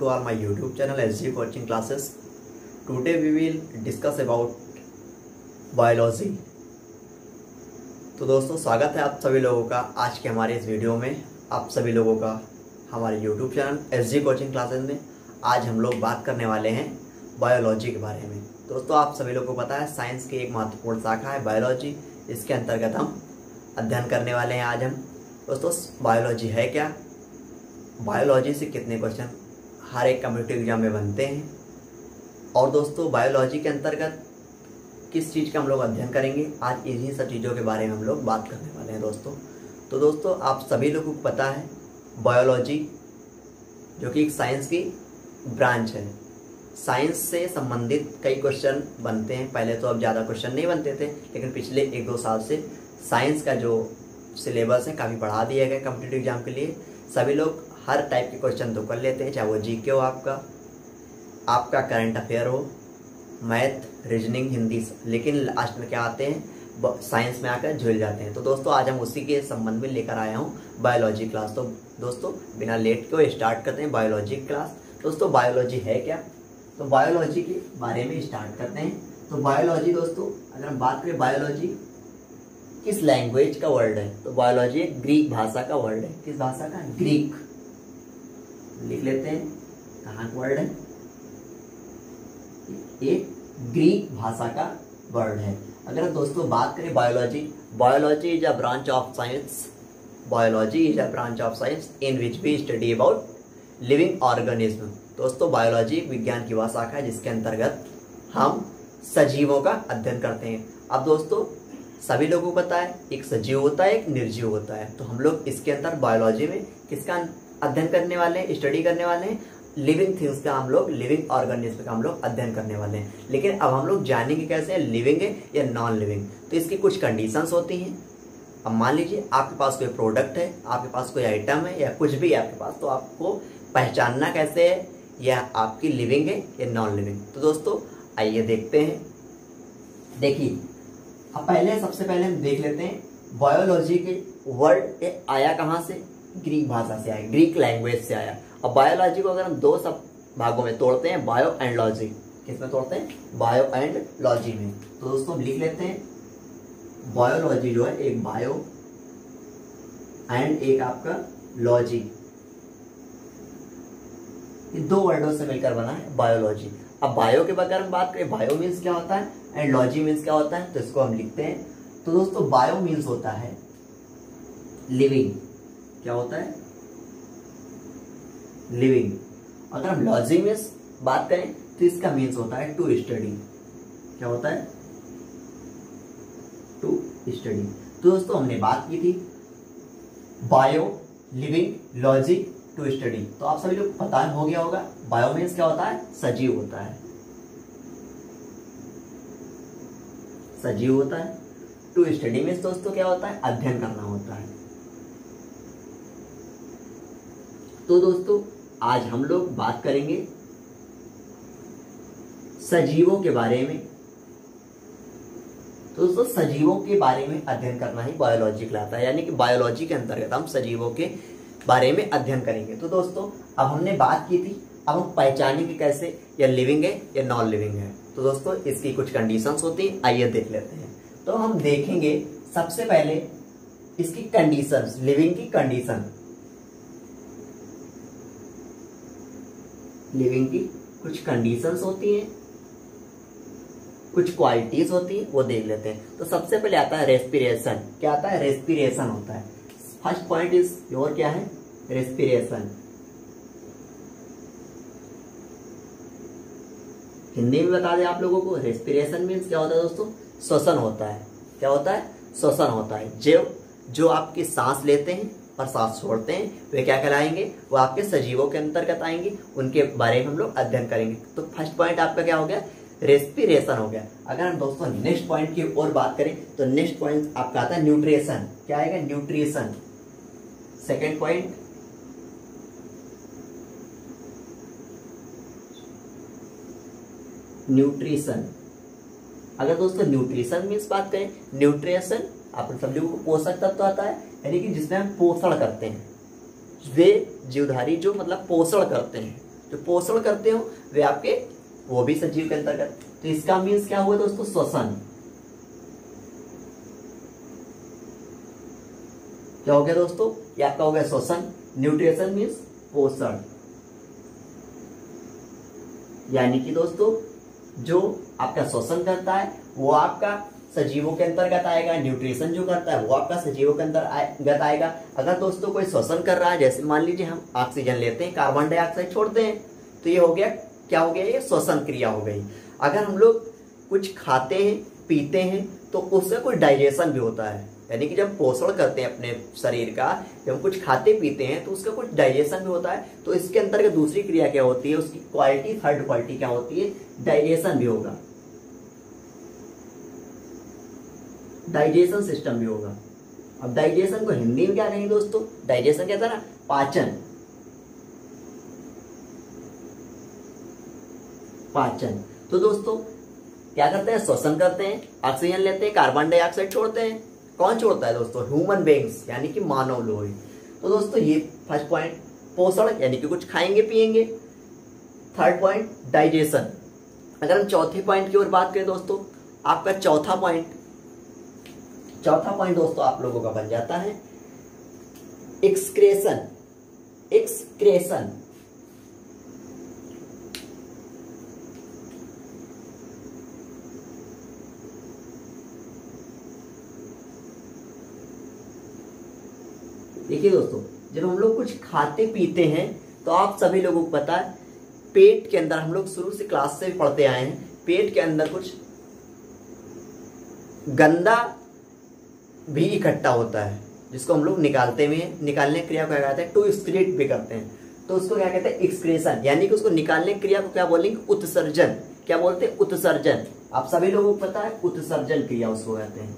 to all my YouTube channel SG Coaching Classes. Today we will discuss about biology. तो दोस्तों स्वागत है आप सभी लोगों का आज के हमारे इस वीडियो में, आप सभी लोगों का हमारे YouTube channel SG coaching classes में। आज हम लोग बात करने वाले हैं बायोलॉजी के बारे में। दोस्तों आप सभी लोगों को पता है साइंस की एक महत्वपूर्ण शाखा है बायोलॉजी, इसके अंतर्गत हम अध्ययन करने वाले हैं आज हम। दोस्तों बायोलॉजी है क्या, बायोलॉजी से कितने क्वेश्चन हर एक कम्पिटिटिव एग्जाम में बनते हैं, और दोस्तों बायोलॉजी के अंतर्गत किस चीज़ का हम लोग अध्ययन करेंगे, आज इन्हीं सब चीज़ों के बारे में हम लोग बात करने वाले हैं दोस्तों। तो दोस्तों आप सभी लोगों को पता है बायोलॉजी जो कि एक साइंस की ब्रांच है, साइंस से संबंधित कई क्वेश्चन बनते हैं। पहले तो अब ज़्यादा क्वेश्चन नहीं बनते थे, लेकिन पिछले 1-2 साल से साइंस का जो सिलेबस है काफ़ी बढ़ा दिया गया कम्पिटिटिव एग्जाम के लिए। सभी लोग हर टाइप के क्वेश्चन तो कर लेते हैं, चाहे वो जीके हो, आपका करंट अफेयर हो, मैथ, रीजनिंग, हिंदी, लेकिन लास्ट में क्या आते हैं, साइंस में आकर झूल जाते हैं। तो दोस्तों आज हम उसी के संबंध में लेकर आया हूँ बायोलॉजी क्लास। तो दोस्तों बिना लेट के स्टार्ट करते हैं बायोलॉजी क्लास। दोस्तों बायोलॉजी है क्या, तो बायोलॉजी के बारे में स्टार्ट करते हैं। तो बायोलॉजी दोस्तों अगर हम बात करें बायोलॉजी किस लैंग्वेज का वर्ड है, तो बायोलॉजी एक ग्रीक भाषा का वर्ड है। किस भाषा का, ग्रीक। लिख लेते हैं कहाँ का वर्ड है, एक ग्रीक भाषा का वर्ड है। अगर दोस्तों बात करें biology is a branch of science, biology is a branch of science in which we study about living organism. दोस्तों बायोलॉजी विज्ञान की वह शाखा है जिसके अंतर्गत हम सजीवों का अध्ययन करते हैं। अब दोस्तों सभी लोगों को पता है एक सजीव होता है, एक निर्जीव होता है। तो हम लोग इसके अंदर बायोलॉजी में किसका अध्ययन करने वाले हैं, स्टडी करने वाले हैं, लिविंग थिंग्स का हम लोग, लिविंग ऑर्गेनिज्म का हम लोग अध्ययन करने वाले हैं। लेकिन अब हम लोग जानेंगे कैसे लिविंग है या नॉन लिविंग। तो इसकी कुछ कंडीशंस होती हैं। अब मान लीजिए आपके पास कोई प्रोडक्ट है, आपके पास कोई आइटम है या कुछ भी आपके पास, तो आपको पहचानना कैसे है यह आपकी लिविंग है या नॉन लिविंग। तो दोस्तों आइए देखते हैं। देखिए अब सबसे पहले हम देख लेते हैं बायोलॉजी के वर्ड आया कहाँ से, ग्रीक भाषा से आया, ग्रीक लैंग्वेज से आया। और बायोलॉजी को अगर हम 2 सब भागों में तोड़ते हैं, बायो एंड लॉजी। किसमें तोड़ते हैं, बायो एंड लॉजी में। तो दोस्तों लिख लेते हैं बायोलॉजी जो है एक बायो एंड एक आपका लॉजी, ये 2 वर्डों से मिलकर बना है बायोलॉजी। अब बायो के बगैर हम बात करें, बायो मीन्स क्या होता है एंड लॉजी मीन्स क्या होता है, तो इसको हम लिखते हैं। तो दोस्तों बायो मीन्स होता है लिविंग, क्या होता है, लिविंग। अगर हम लॉजी मीन्स बात करें तो इसका मीन्स होता है टू स्टडी, क्या होता है, टू स्टडी। तो दोस्तों हमने बात की थी bio, living, logy, to study. तो आप सभी लोग पता हो गया होगा बायो मीन्स क्या होता है, सजीव होता है, सजीव होता है। टू स्टडी मीन्स दोस्तों क्या होता है, अध्ययन करना होता है। तो दोस्तों आज हम लोग बात करेंगे सजीवों के बारे में। तो दोस्तों सजीवों के बारे में अध्ययन करना ही बायोलॉजी कहलाता है, यानी कि बायोलॉजी के अंतर्गत हम सजीवों के बारे में अध्ययन करेंगे। तो दोस्तों अब हमने बात की थी, अब हम पहचानेंगे कैसे या लिविंग है या नॉन लिविंग है। तो दोस्तों इसकी कुछ कंडीशंस होती हैं, आइए देख लेते हैं। तो हम देखेंगे सबसे पहले इसकी कंडीशंस, लिविंग की कंडीशन, लिविंग की कुछ कंडीशंस होती हैं, कुछ क्वालिटीज होती है, वो देख लेते हैं। तो सबसे पहले आता है रेस्पिरेशन। क्या आता है, रेस्पिरेशन होता है। फर्स्ट पॉइंट इज योर क्या है, रेस्पिरेशन। हिंदी में बता दें आप लोगों को, रेस्पिरेशन मीन्स क्या होता है दोस्तों, श्वसन होता है। क्या होता है, श्वसन होता है। जो आपकी सांस लेते हैं और सांस छोड़ते हैं वे क्या कहलाएंगे, वो आपके सजीवों के अंतर्गत आएंगे, उनके बारे में हम लोग अध्ययन करेंगे। तो फर्स्ट पॉइंट आपका क्या हो गया, रेस्पिरेशन हो गया। अगर हम दोस्तों नेक्स्ट पॉइंट की ओर बात करें तो नेक्स्ट पॉइंट आपका आता है न्यूट्रिशन। क्या आएगा, न्यूट्रिशन। Second point nutrition. अगर दोस्तों न्यूट्रिशन मीन्स बात करें, न्यूट्रिशन आप सब लोगों को पोषक तत्व आता है, यानी कि जिसमें हम पोषण करते हैं, वे जीवधारी जो मतलब पोषण करते हैं, जो पोषण करते हो वे आपके वो भी सजीव के अंतर्गत। तो इसका मीन्स क्या हुआ दोस्तों, श्वसन। क्या हो गया दोस्तों, ये आपका हो गया श्वसन। न्यूट्रिशन मीन्स पोषण, यानी कि दोस्तों जो आपका श्वसन करता है वो आपका सजीवों के अंतर्गत आएगा, न्यूट्रिशन जो करता है वो आपका सजीवों के अंतर्गत आएगा। अगर दोस्तों कोई श्वसन कर रहा है, जैसे मान लीजिए हम ऑक्सीजन लेते हैं, कार्बन डाइऑक्साइड छोड़ते हैं, तो ये हो गया, क्या हो गया, ये श्वसन क्रिया हो गई। अगर हम लोग कुछ खाते हैं पीते हैं तो उसका कोई डाइजेशन भी होता है, यानी कि जब पोषण करते हैं अपने शरीर का, जब कुछ खाते पीते हैं तो उसका कुछ डाइजेशन भी होता है। तो इसके अंतर्गत दूसरी क्रिया क्या होती है, उसकी क्वालिटी, थर्ड क्वालिटी क्या होती है, डाइजेशन भी होगा, डाइजेशन सिस्टम भी होगा। अब डाइजेशन को हिंदी में क्या कहेंगे दोस्तों, डाइजेशन कहता है ना पाचन, पाचन। तो दोस्तों क्या करते हैं, श्वसन करते हैं, ऑक्सीजन लेते हैं, कार्बन डाइऑक्साइड छोड़ते हैं। कौन छोड़ता है दोस्तों, ह्यूमन बीइंग्स, यानी कि मानव लोग। तो दोस्तों ये फर्स्ट पॉइंट पोषण, यानी कि कुछ खाएंगे पिएंगे। Third point digestion. अगर हम चौथे पॉइंट की ओर बात करें दोस्तों, आपका चौथा पॉइंट दोस्तों आप लोगों का बन जाता है एक्सक्रेशन। एक्सक्रेशन देखिए दोस्तों, जब हम लोग कुछ खाते पीते हैं तो आप सभी लोगों को पता है पेट के अंदर, हम लोग शुरू से क्लास से भी पढ़ते आए हैं, पेट के अंदर कुछ गंदा भी इकट्ठा होता है, जिसको हम लोग निकालने क्रिया को क्या कहते हैं, टू एक्सक्रीट भी करते हैं। तो उसको क्या कहते हैं, एक्सक्रेशन, यानी कि उसको निकालने क्रिया को क्या बोलेंगे, उत्सर्जन। क्या बोलते हैं, उत्सर्जन। आप सभी लोगों को पता है उत्सर्जन क्रिया उसको कहते हैं।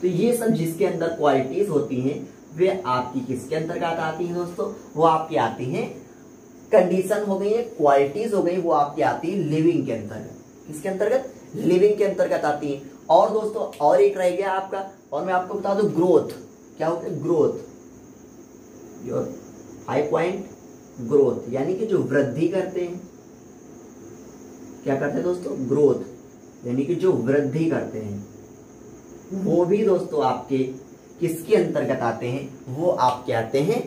तो ये सब जिसके अंदर क्वालिटीज होती हैं वे आपकी किसके अंतर्गत आती हैं दोस्तों, वो आपकी आती हैं, कंडीशन हो गई है, क्वालिटीज हो गई, वो आपकी आती है लिविंग के अंतर्गत। किसके अंतर्गत, लिविंग के अंतर्गत आती है। और दोस्तों और एक रह गया आपका, और मैं आपको बता दूं ग्रोथ। क्या होता है, ग्रोथ, योर 5 पॉइंट ग्रोथ, यानी कि जो वृद्धि करते हैं। क्या करते हैं दोस्तों, ग्रोथ, यानी कि जो वृद्धि करते हैं, वो भी दोस्तों आपके किसके अंतर्गत आते हैं, वो आपके आते हैं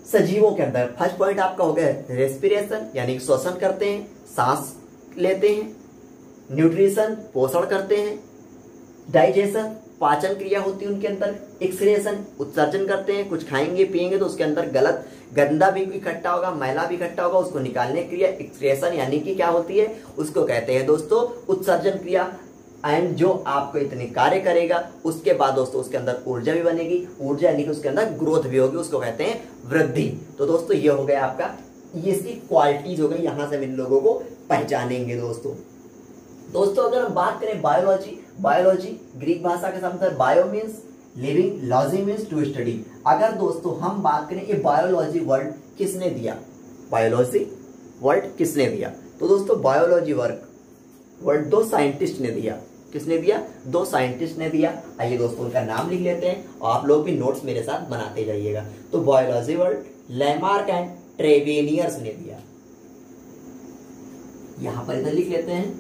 सजीवों के अंदर। फर्स्ट पॉइंट आपका हो गया रेस्पिरेशन, यानी कि श्वसन करते हैं, सांस लेते हैं। न्यूट्रिशन, पोषण करते हैं। डाइजेशन, पाचन क्रिया होती है उनके अंदर। एक्सक्रेशन, उत्सर्जन करते हैं, कुछ खाएंगे पिएंगे तो उसके अंदर गंदा भी इकट्ठा होगा, मैला भी इकट्ठा होगा, उसको निकालने क्रिया एक्सक्रेशन, यानी कि क्या होती है, उसको कहते हैं दोस्तों उत्सर्जन क्रिया। एंड जो आपको इतने कार्य करेगा उसके बाद दोस्तों उसके अंदर ऊर्जा भी बनेगी, ऊर्जा यानी कि उसके अंदर ग्रोथ भी होगी, उसको कहते हैं वृद्धि। तो दोस्तों ये हो गया आपका, ये इसकी क्वालिटीज हो गई, यहां से हम इन लोगों को पहचानेंगे दोस्तों। अगर हम बात करें बायोलॉजी ग्रीक भाषा के शब्द है bio means living, logy means to study. अगर दोस्तों हम बात करें ये बायोलॉजी वर्ड किसने दिया, बायोलॉजी वर्ड किसने दिया, तो दोस्तों बायोलॉजी वर्ड 2 साइंटिस्ट ने दिया। किसने दिया, 2 साइंटिस्ट ने दिया। आइए दोस्तों उनका नाम लिख लेते हैं और आप लोग भी नोट्स मेरे साथ बनाते जाइएगा। तो बायोलॉजी वर्ड लैमार्क एंड ट्रेवेनियर्स ने दिया, यहां पर इधर लिख लेते हैं।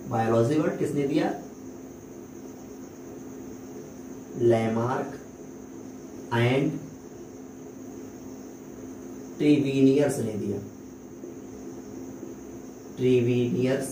बायोलॉजी वर्ड किसने दिया, लैमार्क एंड ट्रेवेनियर्स ने दिया, ट्रेवेनियर्स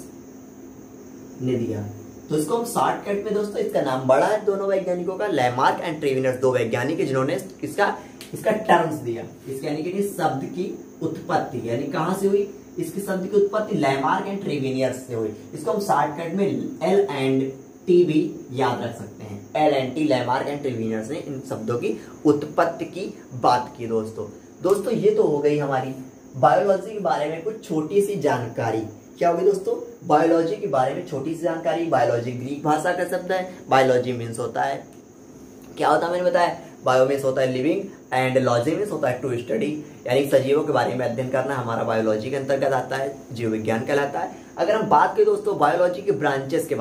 ने दिया। तो इसको हम शॉर्टकट में दोस्तों, इसका नाम बड़ा है दोनों वैज्ञानिकों का, लैमार्क एंड ट्रेवेनियर्स, 2 वैज्ञानिक है जिन्होंने इसका टर्म्स दिया। इसके यानी कि शब्द की उत्पत्ति, यानी कहां से हुई, इसकी शब्द की उत्पत्ति लैमार्क एंड ट्रेवेनियर्स से हुई। इसको हम शॉर्टकट में LT भी याद रख सकते हैं। LT, लैमार्क एंड ट्रेवेनियर्स ने इन शब्दों की उत्पत्ति की बात की दोस्तों ये तो हो गई हमारी बायोलॉजी के बारे में कुछ छोटी सी जानकारी। क्या होगी दोस्तों, बायोलॉजी के बारे में छोटी सी जानकारी। बायोलॉजी ग्रीक भाषा का शब्द है। बायोलॉजी मीन्स होता है, क्या होता है मैंने बताया, बायो मीन्स होता है लिविंग एंड लॉजी मीन्स होता है टू स्टडी, यानी शरीरों के बारे में अध्ययन करना हमारा बायोलॉजी के अंतर्गत आता है, जीव विज्ञान कहलाता है। अगर हम बात करें दोस्तों बायोलॉजी के ब्रांचेस के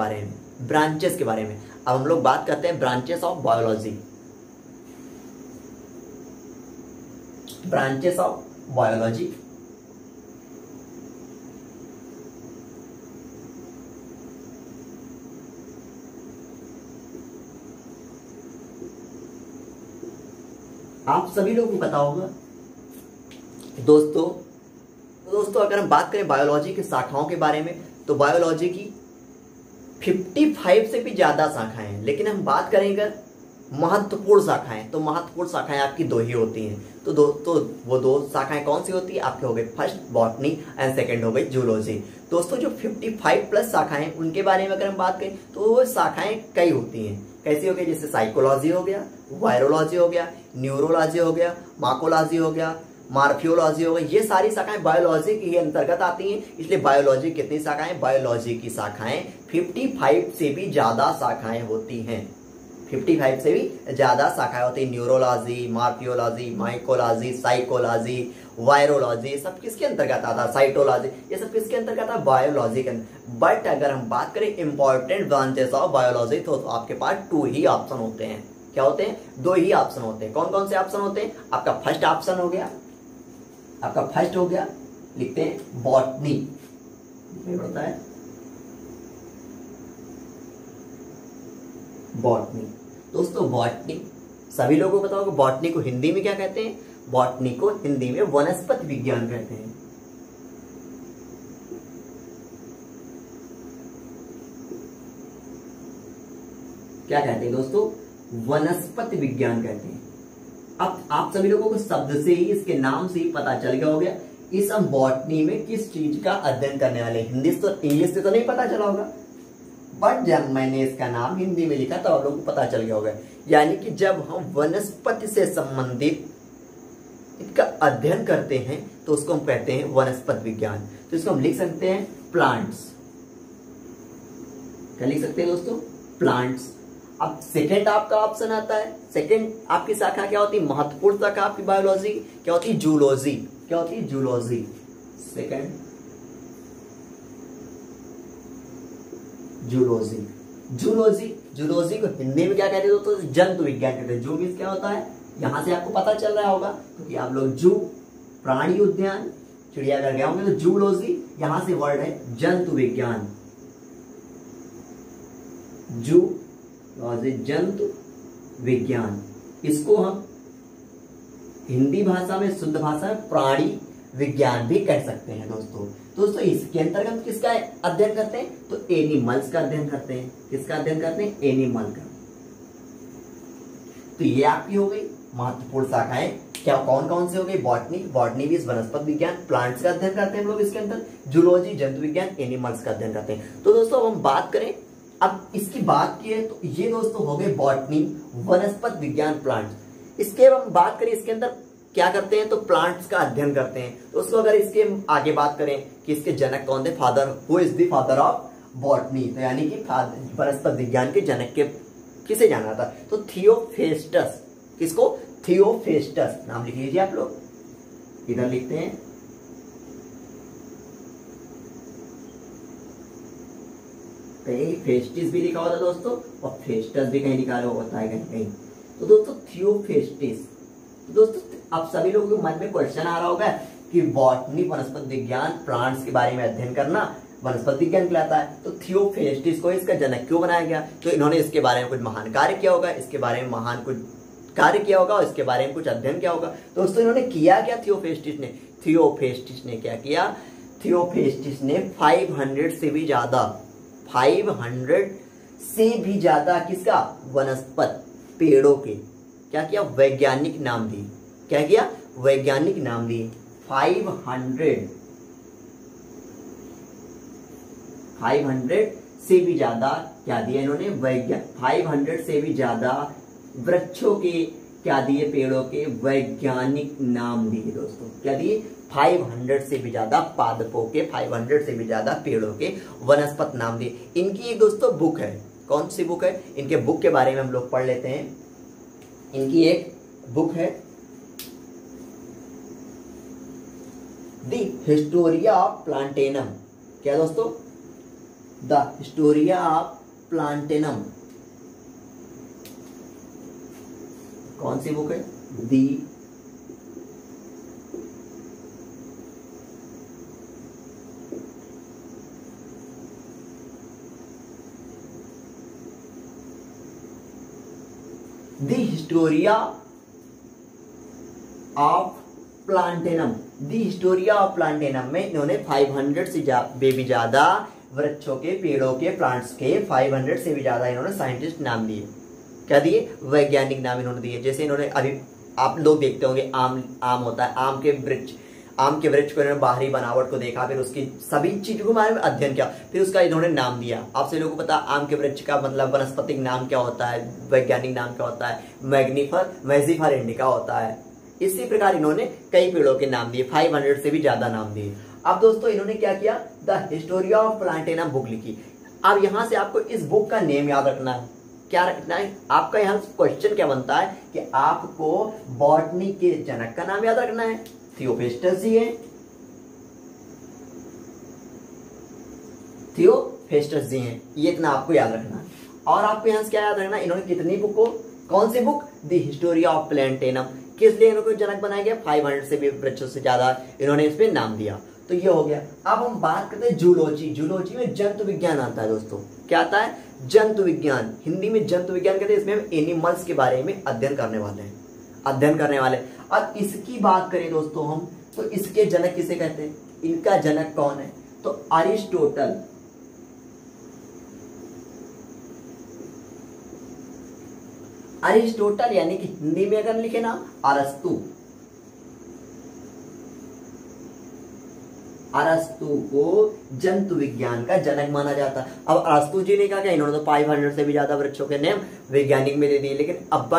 बारे में, अब हम लोग बात करते हैं branches of biology. Branches of biology. आप सभी लोगों को पता होगा दोस्तों अगर हम बात करें बायोलॉजी की शाखाओं के बारे में तो बायोलॉजी की 55 से भी ज्यादा शाखाएं हैं, लेकिन हम बात करेंगे महत्वपूर्ण शाखाएं तो महत्वपूर्ण शाखाएं आपकी दो ही होती हैं। तो वो दो शाखाएं कौन सी होती है आपके? हो गई फर्स्ट बॉटनी एंड सेकंड हो गई जूलॉजी। दोस्तों जो 55 प्लस शाखाएं उनके बारे में अगर हम बात करें तो वो शाखाएं कई होती हैं। कैसी हो गई? जैसे साइकोलॉजी हो गया, वायरोलॉजी हो गया, न्यूरोलॉजी हो गया, मार्कोलॉजी हो गया, मार्फियोलॉजी हो गई। ये सारी शाखाएं बायोलॉजी के अंतर्गत आती हैं। इसलिए बायोलॉजी कितनी शाखाएं? बायोलॉजी की शाखाएं 55 से भी ज्यादा शाखाएं होती हैं। 55 से भी ज्यादा शाखाएं होती हैं। न्यूरोलॉजी, मार्फियोलॉजी, माइकोलॉजी, साइकोलॉजी, वायरोलॉजी, ये सब किसके अंतर्गत आता है? साइटोलॉजी, ये सब किसके अंतर्गत आता है? बायोलॉजी के अंतर्गत। बट अगर हम बात करें इंपॉर्टेंट ब्रांचेस ऑफ बायोलॉजी तो आपके पास 2 ही ऑप्शन होते हैं। क्या होते हैं? 2 ही ऑप्शन होते हैं। कौन कौन से ऑप्शन होते हैं? आपका फर्स्ट ऑप्शन हो गया, आपका फर्स्ट हो गया, लिखते हैं बॉटनी, पड़ता है बॉटनी। दोस्तों बॉटनी सभी लोगों को पता होगा, बॉटनी को हिंदी में क्या कहते हैं? बॉटनी को हिंदी में वनस्पति विज्ञान कहते हैं। क्या कहते हैं दोस्तों? वनस्पति विज्ञान कहते हैं। अब आप सभी लोगों को शब्द से ही, इसके नाम से ही पता चल गया हो गया इस हम बॉटनी में किस चीज का अध्ययन करने वाले। हिंदी से तो, इंग्लिश से तो नहीं पता चला होगा, बट जब मैंने इसका नाम हिंदी में लिखा तो आप लोगों को पता चल गया होगा। यानी कि जब हम वनस्पति से संबंधित इसका अध्ययन करते हैं तो उसको हम कहते हैं वनस्पति विज्ञान। तो इसको हम लिख सकते हैं प्लांट्स। क्या लिख सकते हैं दोस्तों? प्लांट्स। अब सेकंड आपका ऑप्शन आता है, सेकंड आपकी शाखा क्या होती है? महत्वपूर्ण शाखा आपकी बायोलॉजी क्या होती है? जूलॉजी। क्या होती है? जूलॉजी। Second zoology. जूलॉजी को हिंदी में क्या कहते हैं दोस्तों? जंतु विज्ञान कहते हैं। जू मीन्स क्या होता है? यहां से आपको पता चल रहा होगा क्योंकि आप लोग जू प्राणी उद्यान चिड़ियाघर गए होंगे, तो जूलॉजी यहां से वर्ड है जंतु विज्ञान। जू जंतु विज्ञान, इसको हम हिंदी भाषा में, शुद्ध भाषा में प्राणी विज्ञान भी कह सकते हैं दोस्तों इसके अंतर्गत किसका अध्ययन करते हैं? तो एनिमल्स का अध्ययन करते हैं। किसका अध्ययन करते हैं? एनिमल का। तो ये आपकी हो गई महत्वपूर्ण शाखाएं। क्या कौन कौन से हो गई? बॉटनी भी वनस्पति विज्ञान, प्लांट्स का अध्ययन करते हैं हम लोग इसके अंदर। जूलॉजी जंतु विज्ञान, एनिमल्स का अध्ययन करते हैं। तो दोस्तों अब हम बात करें, अब इसकी बात की है तो ये दोस्तों हो गए बॉटनी, वनस्पति विज्ञान, प्लांट्स। इसके अब हम बात करें इसके अंदर क्या करते हैं तो प्लांट्स का अध्ययन करते हैं। दोस्तों अगर इसके आगे बात करें कि इसके जनक कौन थे, father, who is the father of botany, तो यानी कि वनस्पति विज्ञान के जनक के किसे जाना था? तो थियोफेस्टस। किसको? थियोफेस्टस। नाम लिख लीजिए आप लोग, इधर लिखते हैं। कहीं फेस्टिस भी लिखा होता दोस्तों और फेस्टस भी कहीं निकाला होता है कहीं। तो दोस्तों थियोफेस्टिस। तो दोस्तों आप सभी लोगों के मन में क्वेश्चन आ रहा होगा कि बॉटनी वनस्पति विज्ञान, प्लांट्स के बारे में अध्ययन करना वनस्पति विज्ञान कहलाता है, तो थियोफेस्टिस को इसका जनक क्यों बनाया गया? तो इन्होंने इसके बारे में कुछ महान कार्य किया होगा, इसके बारे में महान कुछ कार्य किया होगा और इसके बारे में कुछ अध्ययन किया होगा। दोस्तों इन्होंने किया क्या? थियोफेस्टिस ने क्या किया? थियोफेस्टिस ने 500 से भी ज्यादा किसका? वनस्पति पेड़ों के क्या किया? वैज्ञानिक नाम दिए। क्या किया? वैज्ञानिक नाम दिए। 500 से भी ज्यादा क्या दिया इन्होंने? 500 से भी ज्यादा वृक्षों के क्या दिए? पेड़ों के वैज्ञानिक नाम दिए दोस्तों। क्या दिए? 500 से भी ज्यादा पादपों के, 500 से भी ज्यादा पेड़ों के वनस्पति नाम दिए। इनकी एक दोस्तों बुक है। कौन सी बुक है? इनके बुक के बारे में हम लोग पढ़ लेते हैं। इनकी एक बुक है द हिस्टोरिया ऑफ प्लांटेनम। क्या दोस्तों? The Historia of Plantarum. कौन सी बुक है? The the Historia of Plantarum, the Historia of Plantarum में इन्होंने 500 से भी ज्यादा वृक्षों के, पेड़ों के, प्लांट्स के 500 से भी ज्यादा इन्होंने साइंटिस्ट नाम दिए। क्या दिए? वैज्ञानिक नाम इन्होंने दिए। जैसे इन्होंने अभी आप लोग देखते होंगे आम होता है, आम के वृक्ष को इन्होंने बाहरी बनावट को देखा, फिर उसकी सभी चीजों के बारे में अध्ययन किया, फिर उसका इन्होंने नाम दिया। आप सभी लोगों को पता आम के वृक्ष का मतलब वनस्पतिक नाम क्या होता है, वैज्ञानिक नाम क्या होता है? मैजिफर इंडिका होता है। इसी प्रकार इन्होंने कई पेड़ों के नाम दिए, 500 से भी ज्यादा नाम दिए। अब दोस्तों इन्होंने क्या किया? द हिस्टोरिया ऑफ प्लांटेनम बुक लिखी। अब यहां से आपको इस बुक का नेम याद रखना है। क्या रखना है? आपका यहाँ क्वेश्चन क्या बनता है कि आपको बॉटनी के जनक का नाम याद रखना है। थियोफेस्टस जी है, थियोफेस्टस जी हैं, ये इतना आपको याद रखना है। और आपको यहाँ से क्या याद रखना है? इन्होंने कितनी बुक को, कौन सी book? The Historia of Plantarum. किस लिए इनको जनक बनाया गया? 500 से भी वृक्षों से ज्यादा इन्होंने इस पे नाम दिया। तो ये हो गया। अब हम बात करते हैं जूलॉजी। जूलॉजी में जंतु विज्ञान आता है दोस्तों। क्या आता है? जंतु विज्ञान। हिंदी में जंतु विज्ञान कहते हैं। इसमें हम एनिमल्स के बारे में अध्ययन करने वाले हैं। अब इसकी बात करें दोस्तों हम, तो इसके जनक किसे कहते हैं? इनका जनक कौन है? तो अरिस्टोटल। अरिस्टोटल यानी कि हिंदी में अगर लिखे ना, अरस्तु। अरस्तु को जंतु विज्ञान का जनक माना जाता है। अब अरस्तु जी ने क्या, इन्होंने तो 500 से भी ज्यादा वृक्षों के नाम वैज्ञानिक में दे दिए, लेकिन अब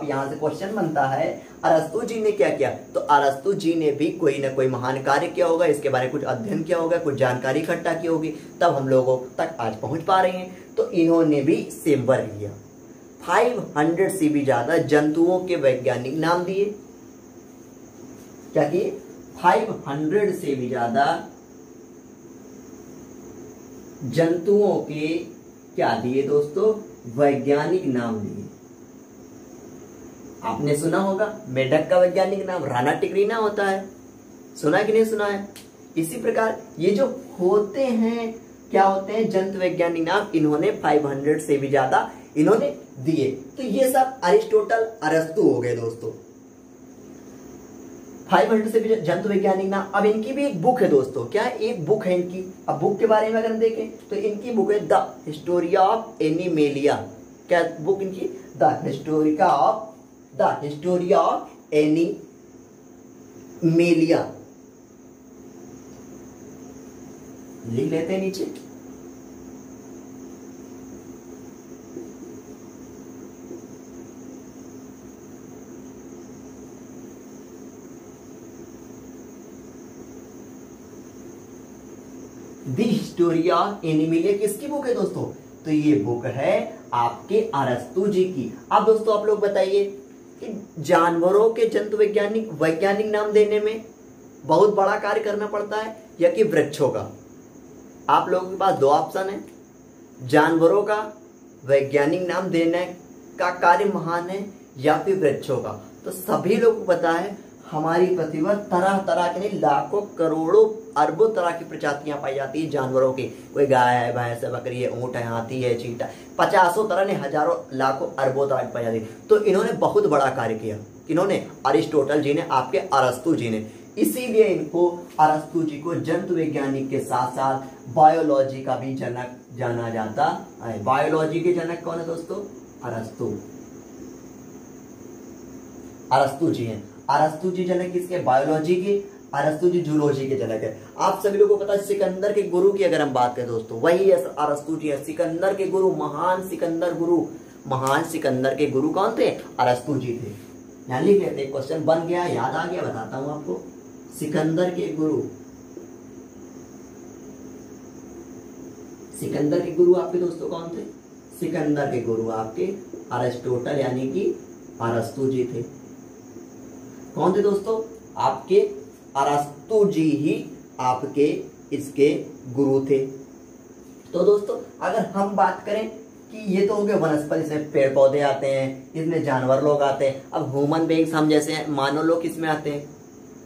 यहां से क्वेश्चन बनता है, अरस्तु जी ने क्या किया? तो अरस्तु जी ने भी कोई ना कोई महान कार्य किया होगा, इसके बारे में कुछ अध्ययन किया होगा, कुछ जानकारी इकट्ठा की होगी, तब हम लोगों तक आज पहुंच पा रहे हैं। तो इन्होंने भी सेम वर्क लिया। 500 से भी ज्यादा जंतुओं के वैज्ञानिक नाम दिए। क्या किए? 500 से भी ज्यादा जंतुओं के क्या दिए दोस्तों? वैज्ञानिक नाम दिए। आपने सुना होगा मेढक का वैज्ञानिक नाम राणा टिकरीना होता है। सुना कि नहीं सुना है? इसी प्रकार ये जो होते हैं, क्या होते हैं? जंतु वैज्ञानिक नाम इन्होंने 500 से भी ज्यादा इन्होंने दिए। तो ये सब अरिस्टोटल, अरस्तु हो गए दोस्तों। 500 से भी जंतु वैज्ञानिक नाम। अब इनकी भी एक बुक है दोस्तों। क्या है? एक बुक है इनकी। अब बुक के बारे में अगर हम देखें तो इनकी बुक है द हिस्टोरिया ऑफ एनिमेलिया। क्या बुक इनकी? The Historia of animalia. लिख लेते हैं नीचे। द हिस्टोरिया एनिमेलिया किसकी बुक है दोस्तों? तो ये बुक है आपके अरस्तु जी की। अब दोस्तों आप लोग बताइए कि जानवरों के जंतु वैज्ञानिक नाम देने में बहुत बड़ा कार्य करना पड़ता है या कि वृक्षों का? आप लोगों के पास दो ऑप्शन है। जानवरों का वैज्ञानिक नाम देने का कार्य महान है या फिर वृक्षों का? तो सभी लोगों को पता है हमारी पृथ्वी पर तरह तरह के नहीं, लाखों करोड़ों अरबों तरह की प्रजातियां पाई जाती है जानवरों की। कोई गाय है, भैंस है, बकरी है, ऊंट है, हाथी है, चीता, 50 तरह ने, हजारों, लाखों, अरबों तरह की पाई जाती है। तो इन्होंने बहुत बड़ा कार्य किया। इन्होंने अरिस्टोटल जी ने, आपके अरस्तु जी ने। इसीलिए इनको, अरस्तु जी को जंतु वैज्ञानिक के साथ साथ बायोलॉजी का भी जनक जाना जाता है। बायोलॉजी के जनक कौन है दोस्तों? अरस्तु जी हैं। अरस्तु जी जनक किसके? बायोलॉजी के। अरस्तु जी जूलॉजी के जनक है। आप सभी लोगों को पता है सिकंदर के गुरु की अगर हम बात करें दोस्तों, वही अरस्तु जी है। सिकंदर के गुरु, महान सिकंदर के गुरु कौन थे? अरस्तु जी थे। यहां लिख लेते, क्वेश्चन बन गया, याद आ गया, बताता हूं आपको। सिकंदर के गुरु आपके दोस्तों कौन थे? सिकंदर के गुरु आपके अरिस्टोटल यानी कि अरस्तु जी थे। कौन थे दोस्तों? आपके अरस्तु जी ही आपके इसके गुरु थे। तो दोस्तों अगर हम बात करें कि ये तो हो गए वनस्पति, इसमें पेड़ पौधे आते हैं, इसमें जानवर लोग आते हैं। अब ह्यूमन बीइंग्स, हम जैसे मानव लोग किसमें आते हैं?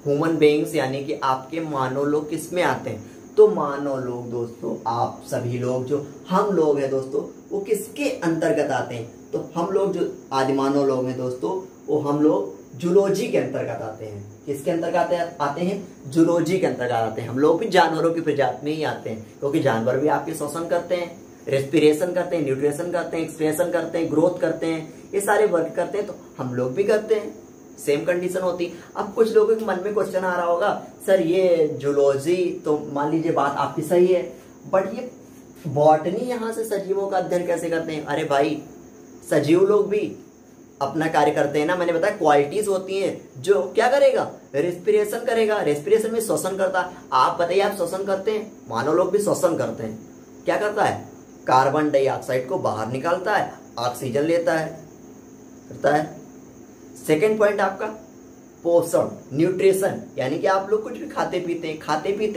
ह्यूमन बीइंग्स यानी कि आपके मानव लोग किसमें आते हैं? तो मानव लोग दोस्तों, आप सभी लोग जो हम लोग हैं दोस्तों, वो किसके अंतर्गत आते हैं? तो हम लोग जो आदिमानव लोग हैं दोस्तों, वो हम लोग जूलॉजी के अंतर्गत आते हैं। किसके अंतर्गत आते हैं? जूलॉजी के अंतर्गत आते हैं। हम लोग भी जानवरों की प्रजाति में ही आते हैं, क्योंकि जानवर भी आपके श्वसन करते हैं, रेस्पिरेशन करते हैं, न्यूट्रिशन करते हैं, एक्सप्रेशन करते हैं, ग्रोथ करते हैं, ये सारे वर्क करते हैं, तो हम लोग भी करते हैं। सेम कंडीशन होती। अब कुछ लोगों के मन में क्वेश्चन आ रहा होगा, सर ये जूलॉजी तो मान लीजिए बात आपकी सही है, बट ये बॉटनी यहाँ से सजीवों का अध्ययन कैसे करते हैं? अरे भाई, सजीव लोग भी अपना कार्य करते हैं ना। मैंने बताया क्वालिटीज होती हैं। जो क्या करेगा? रेस्पिरेशन करेगा। रेस्पिरेशन में श्वसन करता है। आप बताइए, आप श्वसन करते हैं? मानव लोग भी श्वसन करते हैं। क्या करता है? कार्बन डाइऑक्साइड को बाहर निकालता है, ऑक्सीजन लेता है, करता है। सेकेंड पॉइंट आपका पोषण, न्यूट्रिशन, यानी कि आप लोग कुछ भी खाते पीते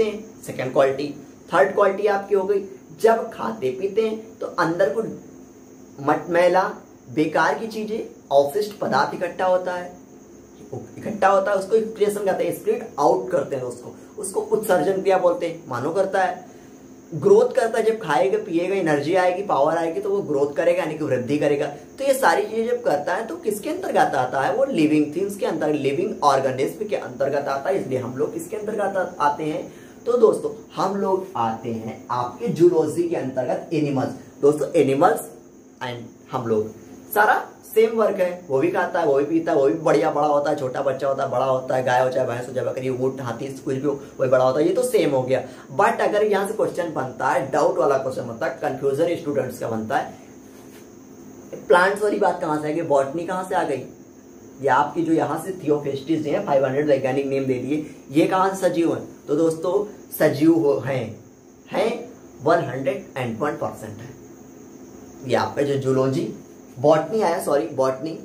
हैं, सेकेंड क्वालिटी। थर्ड क्वालिटी आपकी हो गई, जब खाते पीते हैं तो अंदर कुछ मैला बेकार की चीजें, अवशिष्ट पदार्थ इकट्ठा होता है, उसको एक्सक्रीशन कहते हैं, एक्सक्रीट आउट करते हैं उसको उत्सर्जन क्रिया बोलते हैं। मानो करता है, ग्रोथ करता है। जब खाएगा पिएगा, एनर्जी आएगी, पावर आएगी, तो वो ग्रोथ करेगा, यानी कि वृद्धि करेगा। तो ये सारी चीजें जब करता है तो किसके अंतर्गत आता है? वो लिविंग थिंग्स के अंतर्गत, लिविंग ऑर्गेनिज्म के अंतर्गत आता है। इसलिए हम लोग किसके अंतर्गत आते हैं? तो दोस्तों हम लोग आते हैं आपके जूलॉजी के अंतर्गत, एनिमल्स। दोस्तों एनिमल्स एंड हम लोग सारा सेम वर्क है। वो भी खाता है, वो भी पीता है, वो भी बढ़िया बड़ा होता है, छोटा बच्चा होता है, बड़ा होता है, गाय हो चाहे भैंस हो चाहे बकरी, ऊंट, हाथी, कुछ भी हो, वही बड़ा होता है। ये तो सेम हो गया। बट अगर यहाँ से क्वेश्चन बनता है, डाउट वाला क्वेश्चन बनता है, कंफ्यूजन स्टूडेंट्स का बनता है, प्लांट्स वाली बात कहां से आ गई? बॉटनी कहां से आ गई? ये आपकी जो यहाँ से थियोफेस्टिस है, 500 वैज्ञानिक नेम दे दिए, ये कहां से सजीव है? तो दोस्तों सजीव हैं 101% है। ये आपका जो जूलॉजी, बॉटनी आया, सॉरी बॉटनी,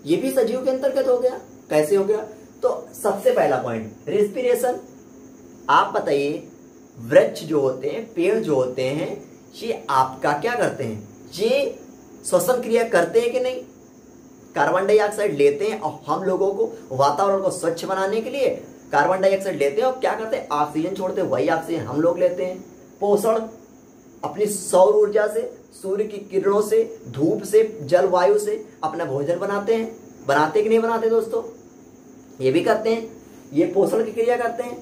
ये भी सजीव के अंतर्गत हो गया। कैसे हो गया? तो सबसे पहला पॉइंट रेस्पिरेशन। आप बताइए, वृक्ष जो होते हैं, पेड़ जो होते हैं, ये आपका क्या करते हैं? ये श्वसन क्रिया करते हैं कि नहीं? कार्बन डाइऑक्साइड लेते हैं, और हम लोगों को वातावरण को स्वच्छ बनाने के लिए कार्बन डाइऑक्साइड लेते हैं, और क्या करते हैं? ऑक्सीजन छोड़ते हैं, वही ऑक्सीजन हम लोग लेते हैं। पोषण अपनी सौर ऊर्जा से, सूर्य की किरणों से, धूप से, जलवायु से अपना भोजन बनाते हैं। बनाते कि नहीं बनाते दोस्तों? ये भी करते हैं, ये पोषण की क्रिया करते हैं।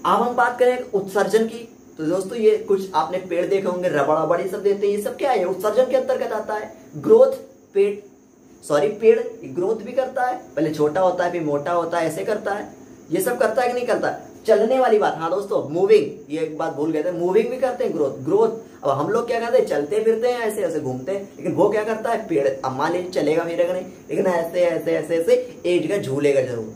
अब हम बात करें उत्सर्जन की, तो दोस्तों ये कुछ आपने पेड़ देखे होंगे, रबड़ रबड़ ये सब देते हैं, ये सब क्या है? उत्सर्जन के अंतर्गत आता है। ग्रोथ, पेड़ ग्रोथ भी करता है, पहले छोटा होता है फिर मोटा होता है, ऐसे करता है। ये सब करता है कि नहीं करता? चलने वाली बात, हाँ दोस्तों मूविंग, ये एक बात भूल गए थे, मूविंग भी करते हैं, ग्रोथ। अब हम लोग क्या करते हैं? चलते फिरते हैं, ऐसे ऐसे घूमते हैं, लेकिन वो क्या करता है? पेड़। अब मान लीजिए चलेगा फिरेगा नहीं, लेकिन ऐसे ऐसे ऐसे ऐसे एक जगह झूलेगा जरूर।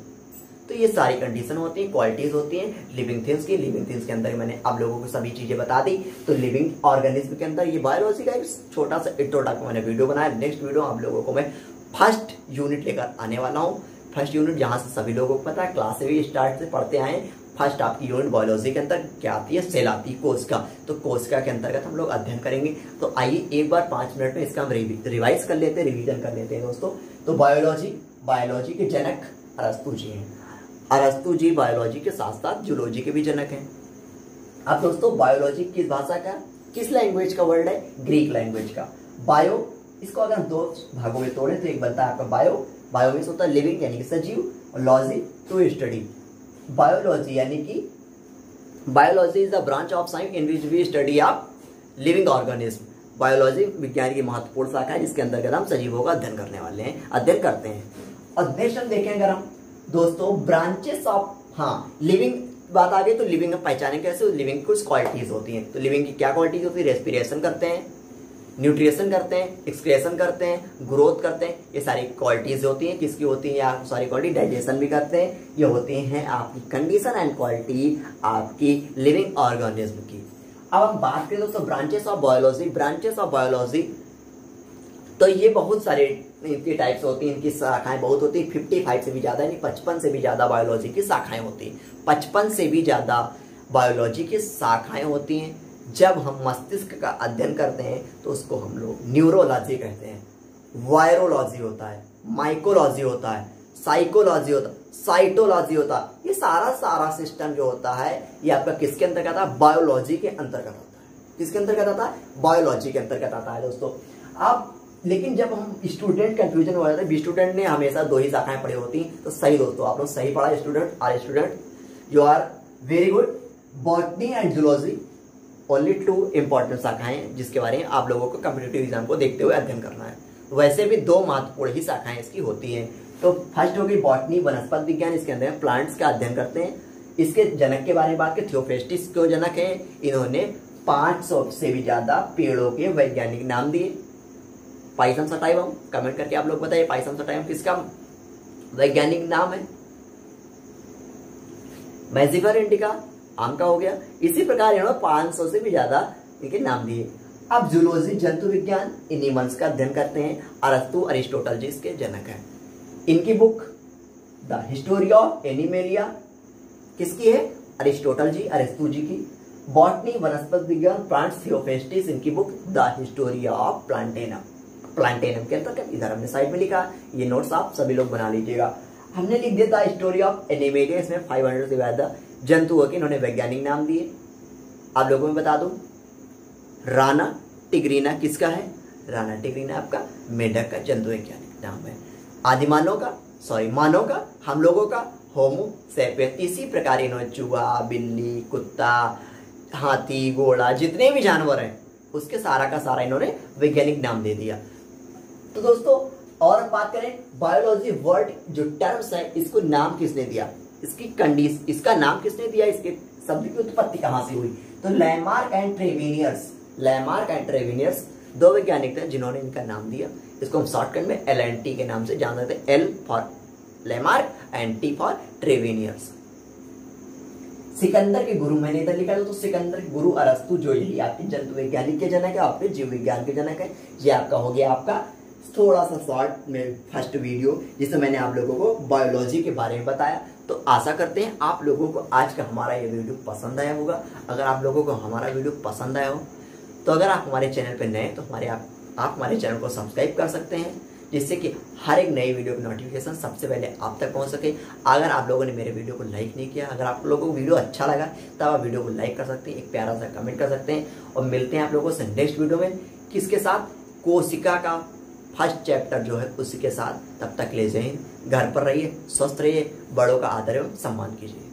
तो ये सारी कंडीशन होती है, क्वालिटीज होती हैं लिविंग थिंग्स की। लिविंग थिंग्स के अंदर मैंने आप लोगों को सभी चीजें बता दी। तो लिविंग ऑर्गेनिज्म के अंदर ये बायोलॉजी का एक छोटा सा इंट्रोडक्शन मैंने वीडियो बनाया। नेक्स्ट वीडियो आप लोगों को मैं फर्स्ट यूनिट लेकर आने वाला हूँ। फर्स्ट यूनिट जहाँ से सभी लोगों को पता है, क्लास से भी स्टार्ट से पढ़ते आए। फर्स्ट आपकी यूनिट बायोलॉजी के अंदर क्या आती है? सेल आती है, कोशिका। तो कोशिका के अंतर्गत हम लोग अध्ययन करेंगे। तो आइए एक बार 5 मिनट में इसका हम रिवाइज कर लेते हैं, रिवीजन कर लेते हैं दोस्तों। तो बायोलॉजी के जनक अरस्तु जी हैं। अरस्तु जी बायोलॉजी के साथ साथ जूलॉजी के भी जनक हैं। अब दोस्तों बायोलॉजी किस भाषा का, किस लैंग्वेज का वर्ड है? ग्रीक लैंग्वेज का। बायो, इसको अगर हम 2 भागों में तोड़े तो एक बनता है आपका बायो मीन्स होता है लिविंग यानी कि सजीव, और लॉजी टू स्टडी। बायोलॉजी यानी कि biology is the branch of science in which we study of living organism. Biology विज्ञान की महत्वपूर्ण शाखा है, जिसके अंतर्गत हम सजीवों का अध्ययन करने वाले हैं, अध्ययन करते हैं। और नेक्स्ट हम देखें अगर हम दोस्तों ब्रांचेस ऑफ, हाँ लिविंग बात आ गई, तो लिविंग हम पहचाने कैसे? लिविंग की कुछ क्वालिटीज होती हैं। तो लिविंग की क्या क्वालिटीज होती है? रेस्पिरेशन करते हैं, न्यूट्रिशन करते हैं, एक्सक्रेशन करते हैं, ग्रोथ करते हैं, ये सारी क्वालिटीज होती हैं। किसकी होती हैं? या सारी क्वालिटी डाइजेशन भी करते हैं। ये होती हैं आपकी कंडीशन एंड क्वालिटी आपकी लिविंग ऑर्गेनिज्म की। अब हम बात करें दोस्तों ब्रांचेस ऑफ बायोलॉजी, तो ये बहुत सारे इनकी टाइप्स होती हैं, इनकी शाखाएं बहुत होती है। 55 से भी ज्यादा यानी 55 से भी ज्यादा बायोलॉजी की शाखाएं होती हैं। 55 से भी ज्यादा बायोलॉजी की शाखाएं होती हैं। जब हम मस्तिष्क का अध्ययन करते हैं तो उसको हम लोग न्यूरोलॉजी कहते हैं, वायरोलॉजी होता है, माइकोलॉजी होता है, साइकोलॉजी होता है, साइटोलॉजी होता है। ये सारा सिस्टम जो होता है ये आपका किसके अंतर्गत आता है? बायोलॉजी के अंतर्गत आता है। किसके अंतर्गत आता है? बायोलॉजी के अंतर्गत आता है दोस्तों। अब लेकिन जब हम स्टूडेंट कंफ्यूजन हो जाता है, स्टूडेंट ने हमेशा 2 ही शाखाएं पढ़ी होती हैं, तो सही दोस्तों, आप लोग सही पढ़ा student you are very good. Botany and zoology only 2 important शाखाएं हैं जिसके बारे में आप लोगों को कॉम्पिटिटिव एग्जाम को देखते हुए अध्ययन करना है। वैसे भी 2 महत्वपूर्ण ही शाखाएं इसकी होती हैं। तो फर्स्ट होगी बॉटनी, वनस्पति विज्ञान, इसके अंदर प्लांट्स का अध्ययन करते हैं। इसके जनक के बारे में बात करें, थियोफ्रेस्टिस को जनक है। इन्होंने 500 से भी ज्यादा पेड़ों के वैज्ञानिक नाम दिए। पाइथम सटाइवम, कमेंट करके आप लोग बताइए पाइथम सटाइवम किसका वैज्ञानिक नाम है। मैजिफर इंडिका आम का हो गया। इसी प्रकार इन्होंने 500 से भी ज्यादा इनके नाम दिए। अब जूलॉजी जंतु विज्ञान, एनिमल्स का अध्ययन करते हैं। अरस्तु अरिस्टोटल जी इसके जनक हैं। इनकी book the history of animalia किसकी है? अरिस्टोटल जी, अरस्तु जी की। बॉटनी वनस्पति विज्ञान, प्लांट्स, थियोफ्रेस्टिस, इनकी बुक द हिस्टोरी ऑफ प्लांटेनम के अंतर्गत इधर हमने साइड में लिखा। ये नोट्स आप सभी लोग बना लीजिएगा। हमने लिख दिया द हिस्टोरी ऑफ एनिमेलिया, इसमें 500 से ज्यादा जंतुओं के इन्होंने वैज्ञानिक नाम दिए। आप लोगों में बता दूं, राना टिग्रीना किसका है? राना टिग्रीना आपका मेढक का जंतु वैज्ञानिक नाम है। आदिमानव का मानव का, हम लोगों का होमो सेपियंस। इसी प्रकार इन्होंने चूहा, बिल्ली, कुत्ता, हाथी, घोड़ा, जितने भी जानवर हैं उसके सारा का सारा इन्होंने वैज्ञानिक नाम दे दिया। तो दोस्तों और बात करें बायोलॉजी वर्ड जो टर्म्स है, इसको नाम किसने दिया? इसकी कंडीशन, इसका नाम किसने दिया? इसके शब्द की उत्पत्ति कहां से हुई? तो लैमार्क एंड ट्रेविनियर्स 2 वैज्ञानिक थे जिन्होंने इनका नाम दिया। इसको हम शॉर्टकट में LNT के नाम से जानते थे। L for Lamarck and T for Treviranus. Sikandar के गुरु, मैंने इधर लिखा तो सिकंदर के गुरु अरस्तु, जो यही आपके जंतु वैज्ञानिक के जनक है, आपके जीव विज्ञान के जनक है। ये आपका हो गया आपका थोड़ा सा शॉर्ट में फर्स्ट वीडियो जिसमें मैंने आप लोगों को बायोलॉजी के बारे में बताया। तो आशा करते हैं आप लोगों को आज का हमारा ये वीडियो पसंद आया होगा। अगर आप लोगों को हमारा वीडियो पसंद आया हो तो अगर आप हमारे चैनल पर नए तो आप हमारे चैनल को सब्सक्राइब कर सकते हैं, जिससे कि हर एक नई वीडियो की नोटिफिकेशन सबसे पहले आप तक पहुंच सके। अगर आप लोगों ने मेरे वीडियो को लाइक नहीं किया, अगर आप लोगों को वीडियो अच्छा लगा तब आप वीडियो को लाइक कर सकते हैं, एक प्यारा सा कमेंट कर सकते हैं। और मिलते हैं आप लोगों से नेक्स्ट वीडियो में, किसके साथ? कोशिका का फर्स्ट चैप्टर जो है उसी के साथ। तब तक ले जाइए, घर पर रहिए, स्वस्थ रहिए, बड़ों का आदर एवं सम्मान कीजिए।